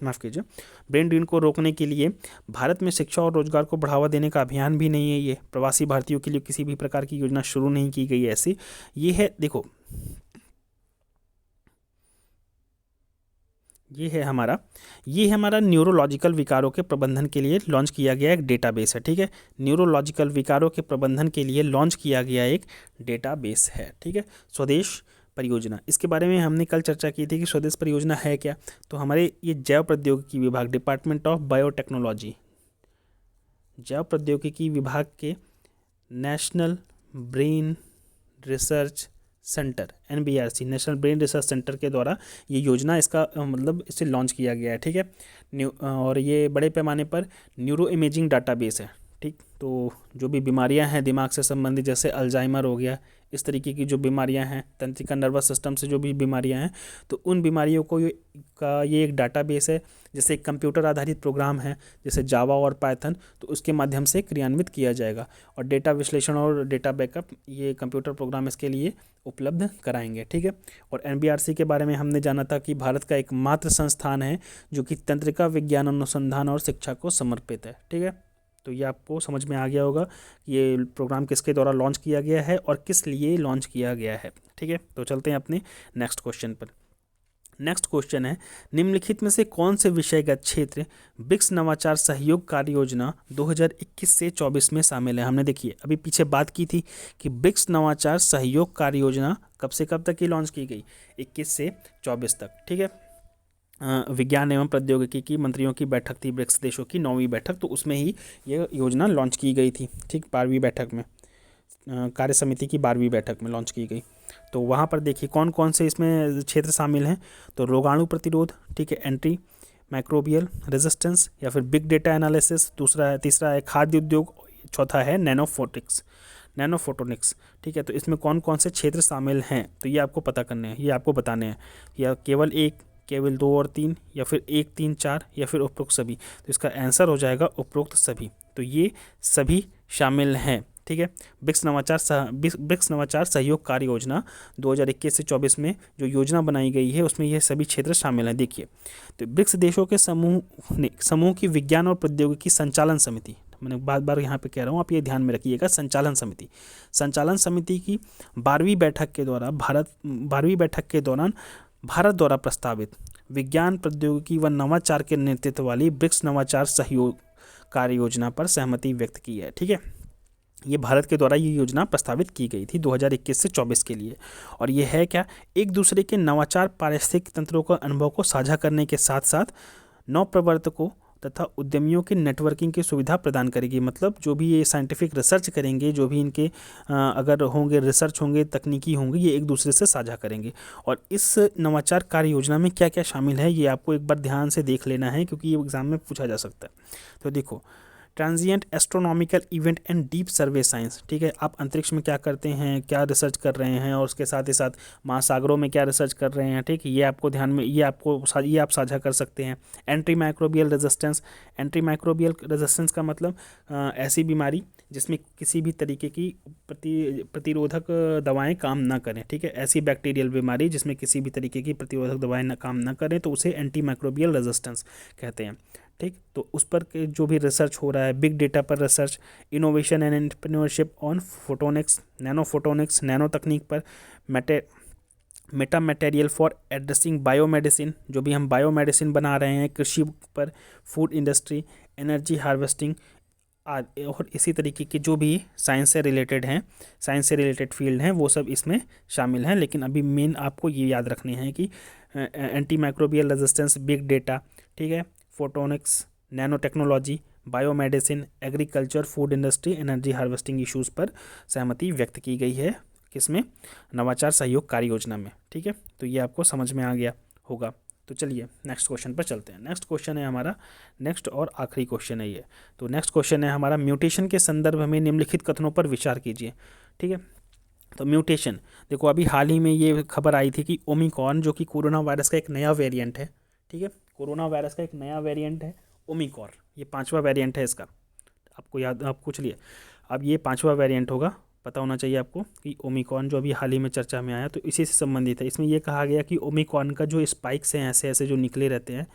माफ़ कीजिए, ब्रेन ड्रेन को रोकने के लिए भारत में शिक्षा और रोजगार को बढ़ावा देने का अभियान भी नहीं है। ये प्रवासी भारतीयों के लिए किसी भी प्रकार की योजना शुरू नहीं की गई है ऐसी। ये है, देखो ये है हमारा न्यूरोलॉजिकल विकारों के प्रबंधन के लिए लॉन्च किया गया एक डेटाबेस है। ठीक है, न्यूरोलॉजिकल विकारों के प्रबंधन के लिए लॉन्च किया गया एक डेटाबेस है। ठीक है, स्वदेश परियोजना, इसके बारे में हमने कल चर्चा की थी कि स्वदेश परियोजना है क्या। तो हमारे ये जैव प्रौद्योगिकी विभाग, डिपार्टमेंट ऑफ बायोटेक्नोलॉजी, जैव प्रौद्योगिकी विभाग के national brain research centre, NBRC, national brain research centre के द्वारा ये योजना, इसका मतलब इसे लॉन्च किया गया है। ठीक है, और ये बड़े पैमाने पर न्यूरो इमेजिंग डाटाबेस है। ठीक, तो जो भी बीमारियां हैं दिमाग से संबंधित, जैसे अल्जाइमर हो गया, इस तरीके की जो बीमारियां हैं, तंत्रिका नर्वस सिस्टम से जो भी बीमारियां हैं, तो उन बीमारियों को ये एक डाटाबेस है। जैसे एक कंप्यूटर आधारित प्रोग्राम है जैसे जावा और पाइथन, तो उसके माध्यम से क्रियान्वित किया जाएगा। और डेटा विश्लेषण और डेटा बैकअप, ये कंप्यूटर प्रोग्राम इसके लिए उपलब्ध कराएंगे। ठीक है, और NBRC के बारे में हमने जाना था कि भारत का एकमात्र संस्थान है जो कि तंत्रिका विज्ञान अनुसंधान और शिक्षा को समर्पित है। ठीक है, तो ये आपको समझ में आ गया होगा ये प्रोग्राम किसके द्वारा लॉन्च किया गया है और किस लिए लॉन्च किया गया है। ठीक है, तो चलते हैं अपने नेक्स्ट क्वेश्चन पर। नेक्स्ट क्वेश्चन है, निम्नलिखित में से कौन से विषयगत क्षेत्र ब्रिक्स नवाचार सहयोग कार्य योजना 2021 से 24 में शामिल है? हमने देखिए अभी पीछे बात की थी कि ब्रिक्स नवाचार सहयोग कार्य योजना कब से कब तक की लॉन्च की गई, 21 से 24 तक। ठीक है, विज्ञान एवं प्रौद्योगिकी की मंत्रियों की बैठक थी, ब्रिक्स देशों की 9वीं बैठक, तो उसमें ही ये योजना लॉन्च की गई थी। ठीक, 12वीं बैठक में, कार्य समिति की 12वीं बैठक में लॉन्च की गई। तो वहाँ पर देखिए कौन कौन से इसमें क्षेत्र शामिल हैं। तो रोगाणु प्रतिरोध, ठीक है, एंटी माइक्रोबियल रेजिस्टेंस, या फिर बिग डेटा एनालिसिस, तीसरा है खाद्य उद्योग, चौथा है नैनोफोटोनिक्स। ठीक है, तो इसमें कौन कौन से क्षेत्र शामिल हैं, तो ये आपको पता करने हैं, ये आपको बताने हैं, या केवल एक, केवल दो और तीन, या फिर एक, तीन, चार, या फिर उपरोक्त सभी। तो इसका आंसर हो जाएगा उपरोक्त सभी। तो ये सभी शामिल हैं। ठीक है, ब्रिक्स नवाचार सहयोग कार्य योजना 2021 से 24 में जो योजना बनाई गई है उसमें ये सभी क्षेत्र शामिल हैं। देखिए, तो ब्रिक्स देशों के समूह की विज्ञान और प्रौद्योगिकी संचालन समिति, मैंने बार बार यहाँ पे कह रहा हूँ, आप ये ध्यान में रखिएगा, संचालन समिति की 12वीं बैठक के दौरान भारत द्वारा प्रस्तावित विज्ञान प्रौद्योगिकी व नवाचार के नेतृत्व वाली ब्रिक्स नवाचार सहयोग कार्य योजना पर सहमति व्यक्त की है। ठीक है, ये भारत के द्वारा ये योजना प्रस्तावित की गई थी 2021 से 24 के लिए। और ये है क्या, एक दूसरे के नवाचार पारिस्थितिक तंत्रों का अनुभव को साझा करने के साथ साथ नवप्रवर्तकों तथा उद्यमियों की नेटवर्किंग की सुविधा प्रदान करेगी। मतलब जो भी ये साइंटिफिक रिसर्च करेंगे, जो भी इनके अगर होंगे रिसर्च होंगे, तकनीकी होंगे, ये एक दूसरे से साझा करेंगे। और इस नवाचार कार्य योजना में क्या क्या शामिल है ये आपको एक बार ध्यान से देख लेना है, क्योंकि ये एग्जाम में पूछा जा सकता है। तो देखो, transient astronomical event and deep survey science. ठीक है, आप अंतरिक्ष में क्या करते हैं, क्या रिसर्च कर रहे हैं, और उसके साथ ही साथ महासागरों में क्या रिसर्च कर रहे हैं। ठीक है, ये आपको ध्यान में, ये आप साझा कर सकते हैं। एंटी माइक्रोबियल रेजिस्टेंस का मतलब ऐसी बीमारी जिसमें किसी भी तरीके की प्रतिरोधक दवाएं काम ना करें। ठीक है, ऐसी बैक्टीरियल बीमारी जिसमें किसी भी तरीके की प्रतिरोधक दवाएं काम ना करें, तो उसे एंटी माइक्रोबियल रेजिस्टेंस कहते हैं। ठीक, तो उस पर जो भी रिसर्च हो रहा है, बिग डेटा पर research, innovation and entrepreneurship on photonics, nano तकनीक पर, Meta material for addressing biomedicine, जो भी हम बायोमेडिसिन बना रहे हैं, कृषि पर, फूड इंडस्ट्री, एनर्जी हार्वेस्टिंग और इसी तरीके के जो भी साइंस से रिलेटेड फील्ड हैं वो सब इसमें शामिल हैं। लेकिन अभी मेन आपको ये याद रखने हैं कि anti microbial resistance, big data, ठीक है, photonics, nano technology, biomedicine, agriculture, food industry, energy harvesting issues पर सहमति व्यक्त की गई है। किसमें, नवाचार सहयोग कार्य योजना में। ठीक है, तो ये आपको समझ में आ गया होगा। तो चलिए नेक्स्ट क्वेश्चन पर चलते हैं। नेक्स्ट क्वेश्चन है हमारा, नेक्स्ट और आखिरी क्वेश्चन है ये। तो नेक्स्ट क्वेश्चन है हमारा, म्यूटेशन के संदर्भ में निम्नलिखित कथनों पर विचार कीजिए। ठीक है, तो म्यूटेशन, देखो अभी हाल ही में ये खबर आई थी कि ओमिक्रॉन, जो कि कोरोना वायरस का एक नया वेरिएंट है। ठीक है, कोरोना वायरस का एक नया वेरिएंट है ओमिक्रॉन, ये 5वां वेरिएंट है इसका। आप पूछ लिए, अब ये 5वां वेरिएंट होगा, पता होना चाहिए आपको कि ओमिक्रॉन जो अभी हाल ही में चर्चा में आया, तो इसी से संबंधित है। इसमें यह कहा गया कि ओमिक्रॉन का जो स्पाइक्स हैं ऐसे ऐसे जो निकले रहते हैं,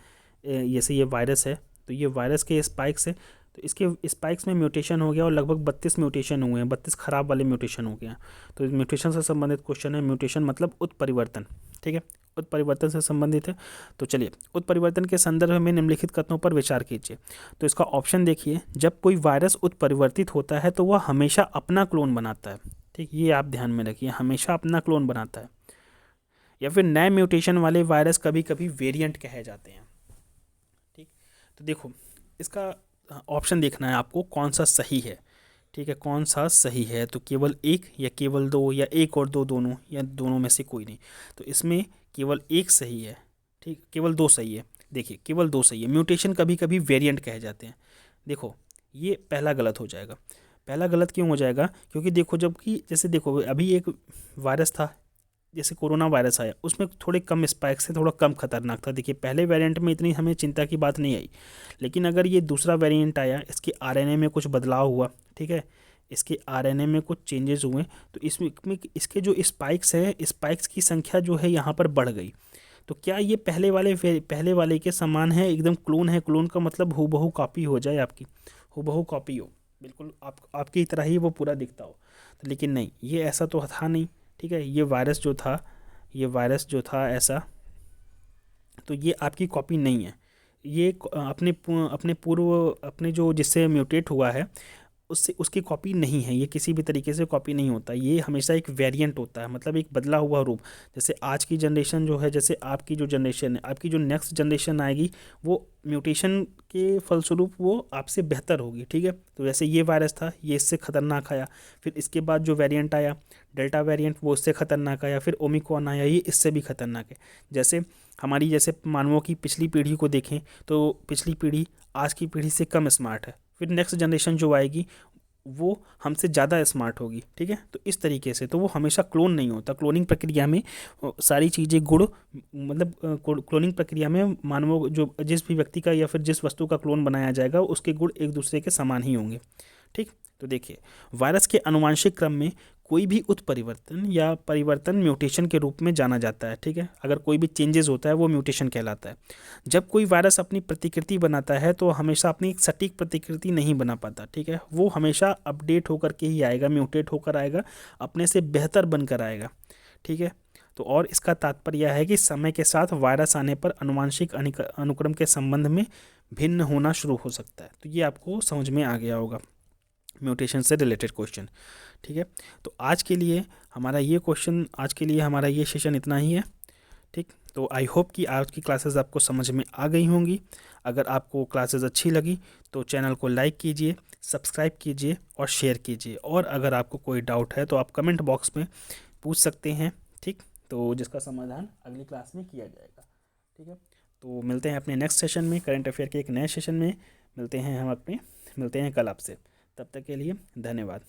जैसे ये वायरस है, तो ये वायरस के स्पाइक्स है, तो इसके स्पाइक्स में म्यूटेशन हो गया और लगभग 32 म्यूटेशन हुए हैं, 32 खराब वाले म्यूटेशन हो गए हैं। तो म्यूटेशन से संबंधित क्वेश्चन है, म्यूटेशन मतलब उत्परिवर्तन। ठीक है, उत्परिवर्तन से संबंधित है। तो चलिए, उत्परिवर्तन के संदर्भ में निम्नलिखित कथनों पर विचार कीजिए। तो इसका ऑप्शन देखिए, जब कोई वायरस उत्परिवर्तित होता है तो वह हमेशा अपना क्लोन बनाता है। ठीक, ये आप ध्यान में रखिए, हमेशा अपना क्लोन बनाता है। या फिर नए म्यूटेशन वाले वायरस कभी कभी वेरिएंट कहे जाते हैं। ठीक, तो देखो इसका ऑप्शन देखना है आपको कौन सा सही है। ठीक है, कौन सा सही है, तो केवल एक या केवल दो या एक और दो, दोनों या दोनों में से कोई नहीं। तो इसमें केवल एक सही है। ठीक, केवल दो सही है। देखिए, केवल दो सही है। म्यूटेशन कभी कभी वेरिएंट कहे जाते हैं। देखो, ये पहला गलत हो जाएगा। पहला गलत क्यों हो जाएगा, क्योंकि देखो, जबकि जैसे देखो अभी एक वायरस था, जैसे कोरोना वायरस आया, उसमें थोड़े कम स्पाइक्स थे, थोड़ा कम खतरनाक था। देखिए, पहले वेरिएंट में इतनी हमें चिंता की बात नहीं आई, लेकिन अगर ये दूसरा वेरिएंट आया, इसके आरएनए में कुछ बदलाव हुआ, ठीक है, इसके आरएनए में कुछ चेंजेस हुए, तो इसमें इसके जो स्पाइक्स हैं, स्पाइक्स की संख्या जो है यहाँ पर बढ़ गई। तो क्या ये पहले वाले के समान है, एकदम क्लोन है? क्लोन का मतलब हूबहू कॉपी हो जाए, आपकी हूबहू कॉपी हो, बिल्कुल आपकी तरह ही वो पूरा दिखता हो। तो लेकिन नहीं, ये ऐसा तो था नहीं। ठीक है, ये वायरस जो था ऐसा, तो ये आपकी कॉपी नहीं है। ये अपने जो जिससे म्यूटेट हुआ है उससे उसकी कॉपी नहीं है। ये किसी भी तरीके से कॉपी नहीं होता, ये हमेशा एक वेरिएंट होता है, मतलब एक बदला हुआ रूप। जैसे आज की जनरेशन जो है, जैसे आपकी जो जनरेशन है, आपकी जो नेक्स्ट जनरेशन आएगी, वो म्यूटेशन के फलस्वरूप वो आपसे बेहतर होगी। ठीक है, तो जैसे ये वायरस था, ये इससे खतरनाक आया, फिर इसके बाद जो वेरिएंट आया डेल्टा वेरिएंट, वो इससे खतरनाक आया, फिर ओमिक्रॉन आया, ये इससे भी खतरनाक है। जैसे जैसे मानवों की पिछली पीढ़ी को देखें, तो पिछली पीढ़ी आज की पीढ़ी से कम स्मार्ट है। फिर नेक्स्ट जनरेशन जो आएगी वो हमसे ज़्यादा स्मार्ट होगी, ठीक है। तो इस तरीके से तो वो हमेशा क्लोन नहीं होता। क्लोनिंग प्रक्रिया में सारी चीज़ें गुण मतलब क्लोनिंग प्रक्रिया में मानवों जो जिस भी व्यक्ति का या फिर जिस वस्तु का क्लोन बनाया जाएगा उसके गुण एक दूसरे के समान ही होंगे, ठीक। तो देखिए, वायरस के आनुवंशिक क्रम में कोई भी उत्परिवर्तन या परिवर्तन म्यूटेशन के रूप में जाना जाता है, ठीक है। अगर कोई भी चेंजेस होता है वो म्यूटेशन कहलाता है। जब कोई वायरस अपनी प्रतिकृति बनाता है तो हमेशा अपनी एक सटीक प्रतिकृति नहीं बना पाता, ठीक है। वो हमेशा अपडेट होकर के ही आएगा, म्यूटेट होकर आएगा, अपने से बेहतर बनकर आएगा, ठीक है। तो और इसका तात्पर्य यह है कि समय के साथ वायरस आने पर आनुवंशिक अनुक्रम के संबंध में भिन्न होना शुरू हो सकता है। तो ये आपको समझ में आ गया होगा म्यूटेशन से रिलेटेड क्वेश्चन, ठीक है। तो आज के लिए हमारा ये सेशन इतना ही है, ठीक। तो आई होप कि आज की क्लासेस आपको समझ में आ गई होंगी। अगर आपको क्लासेस अच्छी लगी तो चैनल को लाइक कीजिए, सब्सक्राइब कीजिए और शेयर कीजिए। और अगर आपको कोई डाउट है तो आप कमेंट बॉक्स में पूछ सकते हैं, ठीक। तो जिसका समाधान अगली क्लास में किया जाएगा, ठीक है। तो मिलते हैं अपने नेक्स्ट सेशन में, करंट अफेयर के एक नए सेशन में मिलते हैं कल आपसे। तब तक के लिए धन्यवाद।